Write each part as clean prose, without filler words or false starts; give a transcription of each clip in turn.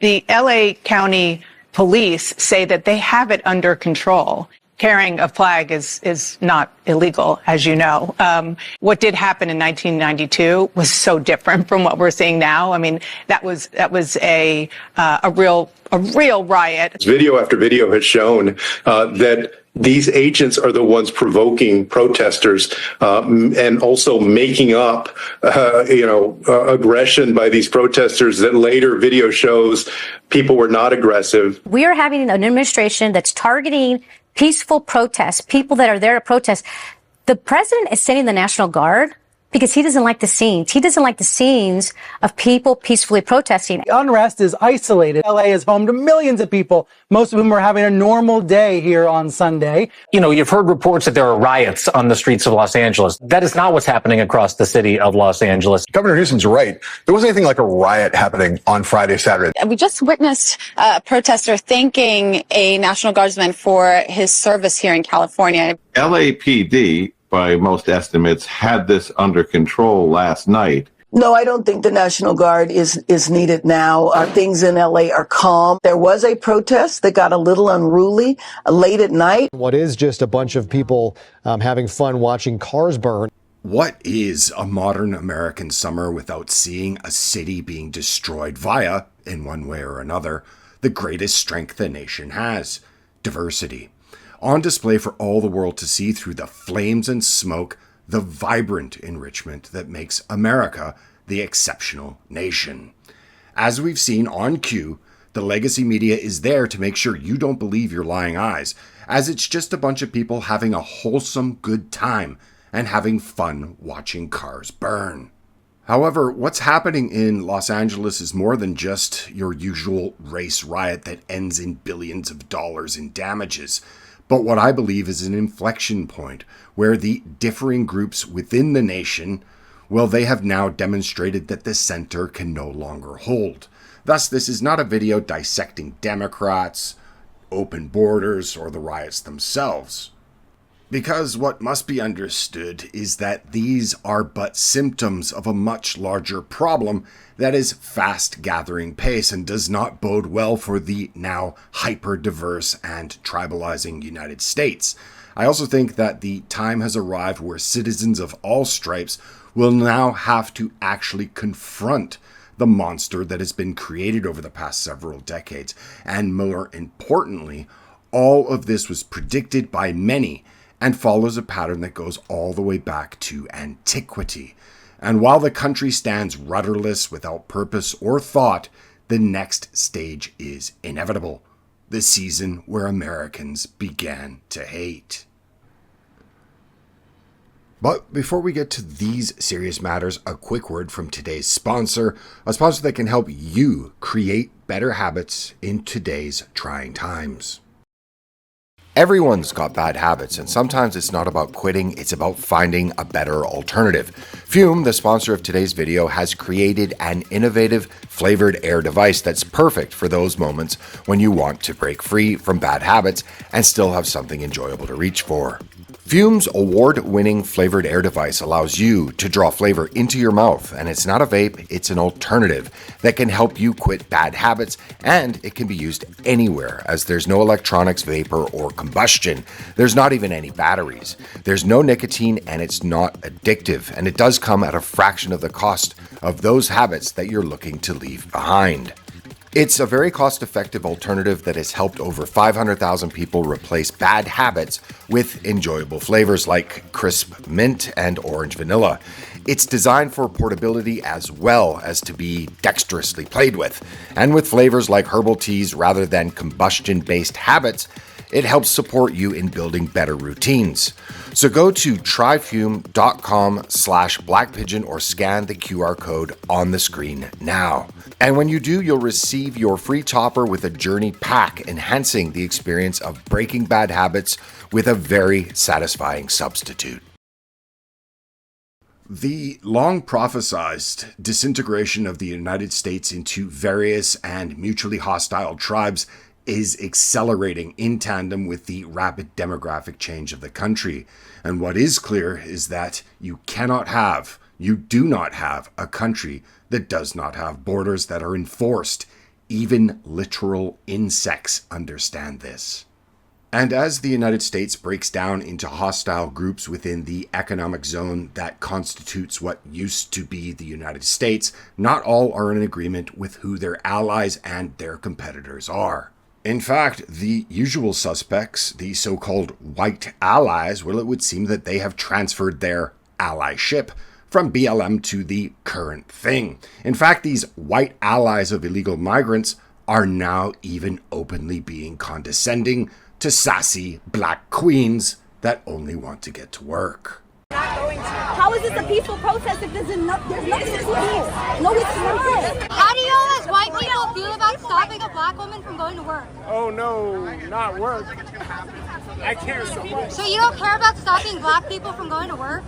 The LA County police say that they have it under control. Carrying a flag is not illegal, as you know. What did happen in 1992 was so different from what we're seeing now. I mean, that was a real riot. Video after video has shown that these agents are the ones provoking protesters and also making up, aggression by these protesters that later video shows people were not aggressive. We are having an administration that's targeting peaceful protests, people that are there to protest. The president is sending the National Guard because he doesn't like the scenes. He doesn't like the scenes of people peacefully protesting. The unrest is isolated. LA is home to millions of people, most of whom are having a normal day here on Sunday. You know, you've heard reports that there are riots on the streets of Los Angeles. That is not what's happening across the city of Los Angeles. Governor Newsom's right. There wasn't anything like a riot happening on Friday, Saturday. We just witnessed a protester thanking a National Guardsman for his service here in California. LAPD, by most estimates, had this under control last night. No, I don't think the National Guard is needed now. Things in LA are calm. There was a protest that got a little unruly late at night. What is just a bunch of people having fun watching cars burn. What is a modern American summer without seeing a city being destroyed via, in one way or another, the greatest strength the nation has? Diversity. On display for all the world to see through the flames and smoke, the vibrant enrichment that makes America the exceptional nation. As we've seen on cue, the legacy media is there to make sure you don't believe your lying eyes, as it's just a bunch of people having a wholesome good time and having fun watching cars burn. However, what's happening in Los Angeles is more than just your usual race riot that ends in billions of dollars in damages, but what I believe is an inflection point where the differing groups within the nation, well, they have now demonstrated that the center can no longer hold. Thus, this is not a video dissecting Democrats, open borders, or the riots themselves. Because what must be understood is that these are but symptoms of a much larger problem that is fast gathering pace and does not bode well for the now hyper-diverse and tribalizing United States. I also think that the time has arrived where citizens of all stripes will now have to actually confront the monster that has been created over the past several decades. And more importantly, all of this was predicted by many and follows a pattern that goes all the way back to antiquity. And while the country stands rudderless without purpose or thought, the next stage is inevitable. The season where Americans began to hate. But before we get to these serious matters, a quick word from today's sponsor, a sponsor that can help you create better habits in today's trying times. Everyone's got bad habits, and sometimes it's not about quitting, it's about finding a better alternative. Fume, the sponsor of today's video, has created an innovative flavored air device that's perfect for those moments when you want to break free from bad habits and still have something enjoyable to reach for. Fume's award-winning flavored air device allows you to draw flavor into your mouth, and it's not a vape, it's an alternative that can help you quit bad habits, and it can be used anywhere as there's no electronics, vapor, or combustion. There's not even any batteries. There's no nicotine, and it's not addictive, and it does come at a fraction of the cost of those habits that you're looking to leave behind. It's a very cost-effective alternative that has helped over 500,000 people replace bad habits with enjoyable flavors like crisp mint and orange vanilla. It's designed for portability as well as to be dexterously played with. And with flavors like herbal teas rather than combustion-based habits, it helps support you in building better routines. So go to tryfume.com/blackpigeon or scan the QR code on the screen now. And when you do, you'll receive your free topper with a journey pack, enhancing the experience of breaking bad habits with a very satisfying substitute. The long prophesized disintegration of the United States into various and mutually hostile tribes is accelerating in tandem with the rapid demographic change of the country. And what is clear is that you do not have a country that does not have borders that are enforced Even literal insects understand this. And as the United States breaks down into hostile groups within the economic zone that constitutes what used to be the United States, not all are in agreement with who their allies and their competitors are. In fact, the usual suspects, the so-called white allies, well, it would seem that they have transferred their allyship from BLM to the current thing. In fact, these white allies of illegal migrants are now even openly being condescending to sassy black queens that only want to get to work. How is this a peaceful protest if there's nothing to do? No, it's not. How do y'all as white people feel about stopping a black woman from going to work? Oh no, not work. I care so much. So you don't care about stopping black people from going to work?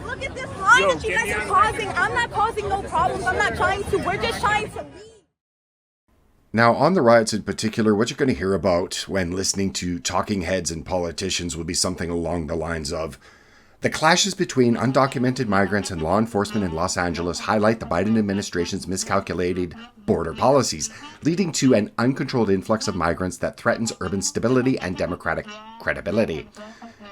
Look at this line that you guys are causing. I'm not causing no problems. I'm not trying to. We're just trying to leave. Now, on the riots in particular, what you're going to hear about when listening to talking heads and politicians will be something along the lines of, the clashes between undocumented migrants and law enforcement in Los Angeles highlight the Biden administration's miscalculated border policies, leading to an uncontrolled influx of migrants that threatens urban stability and democratic credibility.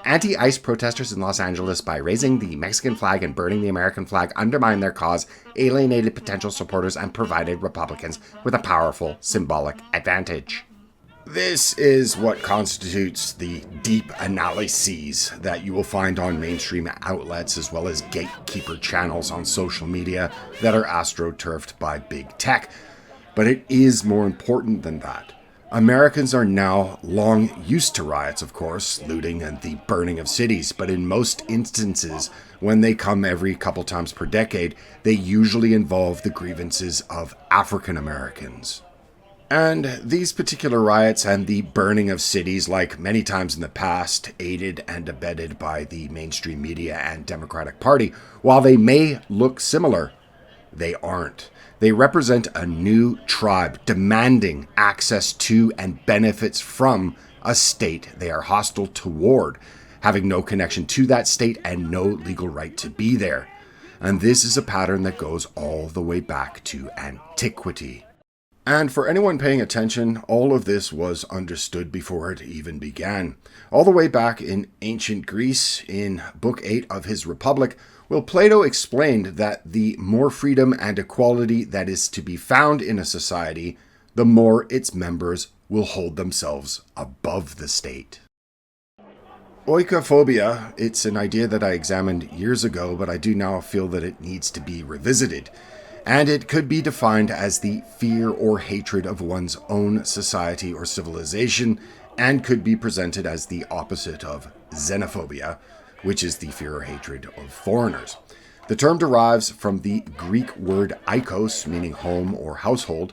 Anti-ICE protesters in Los Angeles, by raising the Mexican flag and burning the American flag, undermined their cause, alienated potential supporters, and provided Republicans with a powerful symbolic advantage. This is what constitutes the deep analyses that you will find on mainstream outlets as well as gatekeeper channels on social media that are astroturfed by big tech. But it is more important than that. Americans are now long used to riots, of course, looting and the burning of cities, but in most instances, when they come every couple times per decade, they usually involve the grievances of African Americans. And these particular riots and the burning of cities, like many times in the past, aided and abetted by the mainstream media and Democratic Party, while they may look similar, they aren't. They represent a new tribe demanding access to and benefits from a state they are hostile toward, having no connection to that state and no legal right to be there. And this is a pattern that goes all the way back to antiquity. And for anyone paying attention, all of this was understood before it even began. All the way back in ancient Greece, in Book 8 of his Republic, Plato explained that the more freedom and equality that is to be found in a society, the more its members will hold themselves above the state. Oikophobia, it's an idea that I examined years ago, but I do now feel that it needs to be revisited. And it could be defined as the fear or hatred of one's own society or civilization, and could be presented as the opposite of xenophobia, which is the fear or hatred of foreigners. The term derives from the Greek word oikos, meaning home or household,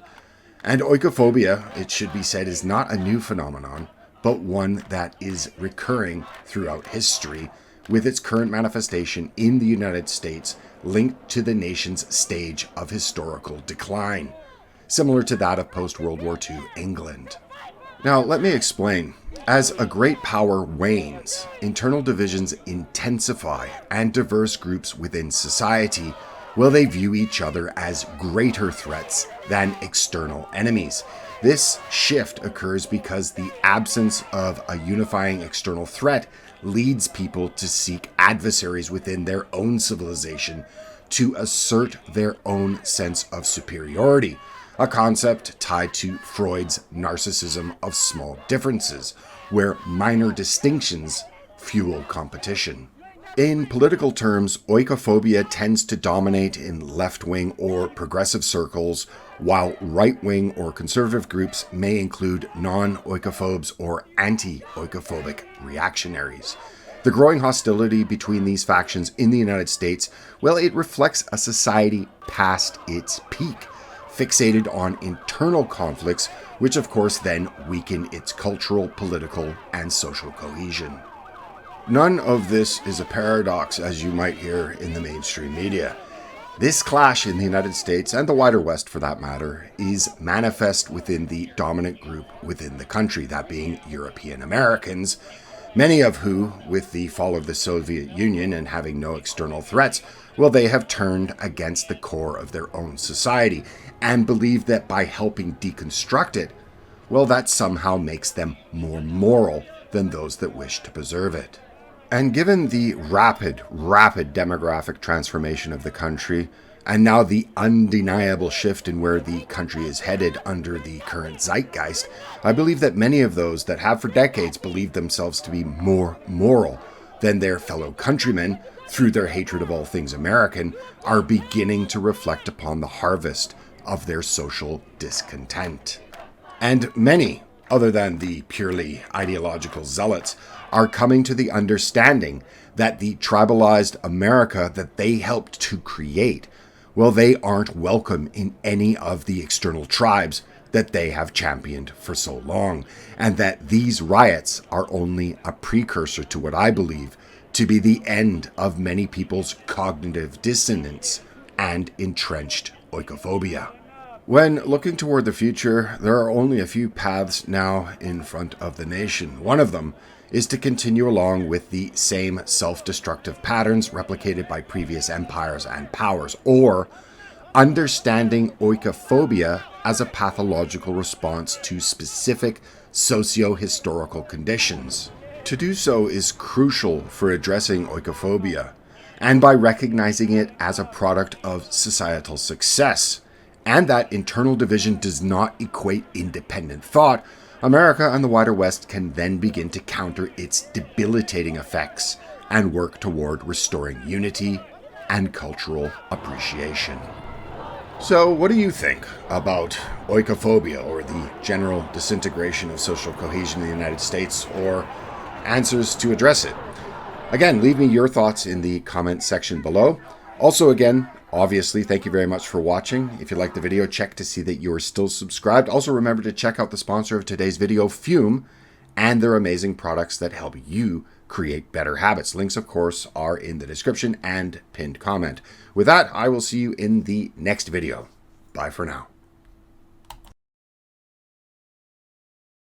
and oikophobia, it should be said, is not a new phenomenon, but one that is recurring throughout history, with its current manifestation in the United States linked to the nation's stage of historical decline, similar to that of post-World War II England. Now, let me explain. As a great power wanes, internal divisions intensify, and diverse groups within society, they view each other as greater threats than external enemies. This shift occurs because the absence of a unifying external threat leads people to seek adversaries within their own civilization to assert their own sense of superiority, a concept tied to Freud's narcissism of small differences, where minor distinctions fuel competition. In political terms, oikophobia tends to dominate in left-wing or progressive circles, while right-wing or conservative groups may include non-oikophobes or anti-oikophobic reactionaries. The growing hostility between these factions in the United States, it reflects a society past its peak, fixated on internal conflicts, which of course then weaken its cultural, political, and social cohesion. None of this is a paradox, as you might hear in the mainstream media. This clash in the United States, and the wider West for that matter, is manifest within the dominant group within the country, that being European Americans, Many of who, with the fall of the Soviet Union and having no external threats, well, they have turned against the core of their own society and believe that by helping deconstruct it, well, that somehow makes them more moral than those that wish to preserve it. And given the rapid demographic transformation of the country, and now the undeniable shift in where the country is headed under the current zeitgeist, I believe that many of those that have for decades believed themselves to be more moral than their fellow countrymen through their hatred of all things American are beginning to reflect upon the harvest of their social discontent. And many, other than the purely ideological zealots, are coming to the understanding that the tribalized America that they helped to create, well, they aren't welcome in any of the external tribes that they have championed for so long, and that these riots are only a precursor to what I believe to be the end of many people's cognitive dissonance and entrenched oikophobia. When looking toward the future, there are only a few paths now in front of the nation. One of them is to continue along with the same self-destructive patterns replicated by previous empires and powers, or understanding oikophobia as a pathological response to specific socio-historical conditions. To do so is crucial for addressing oikophobia, and by recognizing it as a product of societal success, and that internal division does not equate independent thought, America and the wider West can then begin to counter its debilitating effects and work toward restoring unity and cultural appreciation. So, what do you think about oikophobia, or the general disintegration of social cohesion in the United States, or answers to address it? Again, leave me your thoughts in the comment section below. Also, again, obviously, thank you very much for watching. If you liked the video, check to see that you are still subscribed. Also, remember to check out the sponsor of today's video, Fume, and their amazing products that help you create better habits. Links, of course, are in the description and pinned comment. With that, I will see you in the next video. Bye for now.